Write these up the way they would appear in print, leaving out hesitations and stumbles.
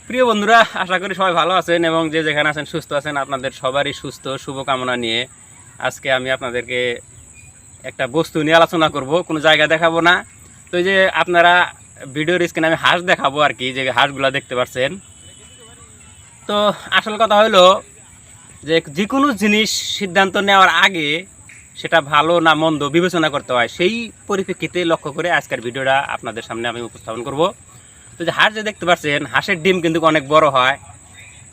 প্রিয় বন্ধুরা, আশা করি সবাই ভালো আছেন এবং যে যেখানে আছেন সুস্থ আছেন। আপনাদের সবারই সুস্থ শুভকামনা নিয়ে আজকে আমি আপনাদেরকে একটা বস্তু নিয়ে আলোচনা করব, কোনো জায়গা দেখাবো না। তো এই যে আপনারা ভিডিওর স্ক্রিনে আমি হাঁস দেখাবো আর কি, যে হাঁসগুলো দেখতে পাচ্ছেন। তো আসল কথা হলো যে কোনো জিনিস সিদ্ধান্ত নেওয়ার আগে সেটা ভালো না মন্দ বিবেচনা করতে হয়। সেই পরিপ্রেক্ষিতে লক্ষ্য করে আজকের ভিডিওটা আপনাদের সামনে আমি উপস্থাপন করব। তো যে হাঁস যে দেখতে পাচ্ছেন, হাঁসের ডিম কিন্তু অনেক বড় হয়,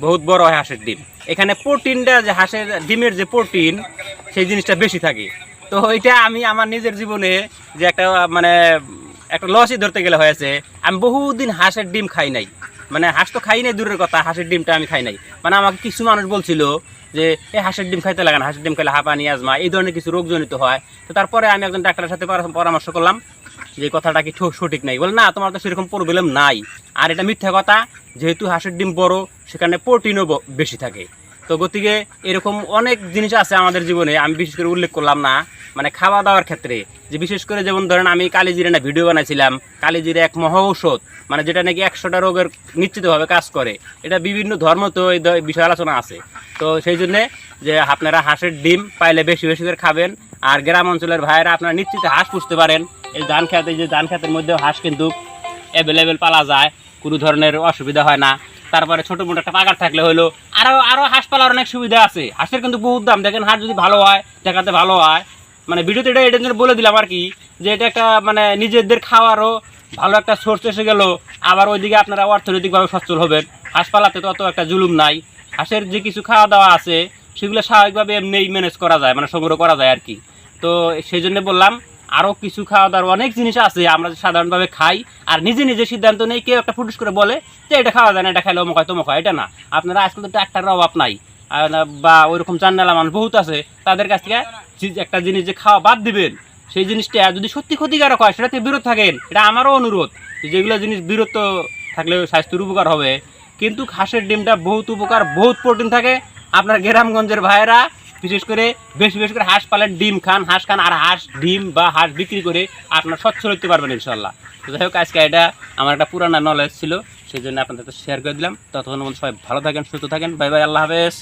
বহুত বড় হয় হাঁসের ডিম। এখানে প্রোটিনটা, যে হাঁসের ডিমের যে প্রোটিন, সেই জিনিসটা বেশি থাকে। তো এটা আমি আমার নিজের জীবনে যে একটা লসই ধরতে গেলে হয়েছে। আমি বহুদিন হাঁসের ডিম খাই নাই, মানে হাঁস তো খাই নাই দূরের কথা, হাঁসের ডিমটা আমি খাই নাই। মানে আমাকে কিছু মানুষ বলছিল যে এই হাঁসের ডিম খাইতে লাগে না, হাঁসের ডিম খাইলে হাঁপানি, আজমা এই ধরনের কিছু রোগজনিত হয়। তো তারপরে আমি একজন ডাক্তারের সাথে পরামর্শ করলাম যে কথাটা কি সঠিক নাই। বলে না, তোমার তো সেরকম প্রবলেম নাই, আর এটা মিথ্যা কথা। যেহেতু হাঁসের ডিম বড়, সেখানে প্রোটিনও বেশি থাকে। তো গতিকে এরকম অনেক জিনিস আছে আমাদের জীবনে, আমি বিশেষ করে উল্লেখ করলাম না। মানে খাওয়া দাওয়ার ক্ষেত্রে যে বিশেষ করে, যেমন ধরেন আমি কালিজিরা না ভিডিও বানাইছিলাম, কালিজিরা এক মহা ঔষধ, মানে যেটা নাকি 100টা রোগের নিশ্চিতভাবে কাজ করে। এটা বিভিন্ন ধর্ম তো এই বিষয় আলোচনা আছে। তো সেই জন্যে যে আপনারা হাঁসের ডিম পাইলে বেশি বেশি করে খাবেন। আর গ্রাম অঞ্চলের ভাইয়েরা আপনারা নিশ্চিত হাঁস পুষতে পারেন। এই ধান খেতে, যে ধান খেতের মধ্যেও হাঁস কিন্তু অ্যাভেলেবেল পালা যায়, কোনো ধরনের অসুবিধা হয় না। তারপরে ছোটো মোটো একটা পাকার থাকলে হলো, আরও হাঁস পালার অনেক সুবিধা আছে। হাঁসের কিন্তু বহুত দাম, দেখেন হাঁস যদি ভালো হয়, দেখাতে ভালো হয়। মানে ভিডিওতে এটা জন্য বলে দিলাম আর কি, যে এটা একটা মানে নিজেদের খাওয়ারও ভালো একটা সোর্স এসে গেল। আবার ওইদিকে আপনারা অর্থনৈতিকভাবে সচ্ছল হবেন। হাঁস পালাতে তো অত একটা জুলুম নাই। হাঁসের যে কিছু খাওয়া দাওয়া আছে সেগুলো স্বাভাবিকভাবে এমনি ম্যানেজ করা যায়, মানে সংগ্রহ করা যায় আর কি। তো সেই জন্য বললাম, আরও কিছু খাওয়া দাওয়ার অনেক জিনিস আছে আমরা সাধারণভাবে খাই, আর নিজে নিজে সিদ্ধান্ত নেই। কেউ একটা ফুটুস করে বলে যে এটা খাওয়া যায় না, এটা খাইলে অমুক হয় তমুক হয়, এটা না। আপনারা আজকাল তো ডাক্তারের অভাব নাই, বা ওইরকম জানালা মানুষ বহুত আছে, তাদের কাছ থেকে একটা জিনিস যে খাওয়া বাদ দিবেন, সেই জিনিসটা যদি সত্যি ক্ষতিকারক হয় সেটা থেকে বিরত থাকেন। এটা আমারও অনুরোধ, যেগুলো জিনিস বিরত থাকলে স্বাস্থ্যের উপকার হবে। কিন্তু হাঁসের ডিমটা বহুত উপকার, বহুত প্রোটিন থাকে। আপনার গ্রামগঞ্জের ভাইয়েরা বিশেষ করে বেশি বেশি করে হাঁস পালেন, ডিম খান, হাঁস খান, আর হাঁস ডিম বা হাঁস বিক্রি করে আপনার সচ্ছল হতে পারবেন ইনশাল্লাহ। তো যাই হোক, আজকে এটা আমার একটা পুরানা নলেজ ছিল, সেই জন্য আপনাদের শেয়ার করে দিলাম। ততক্ষণ সবাই ভালো থাকেন, সুস্থ থাকেন। বাই বাই, আল্লাহ হাফেজ।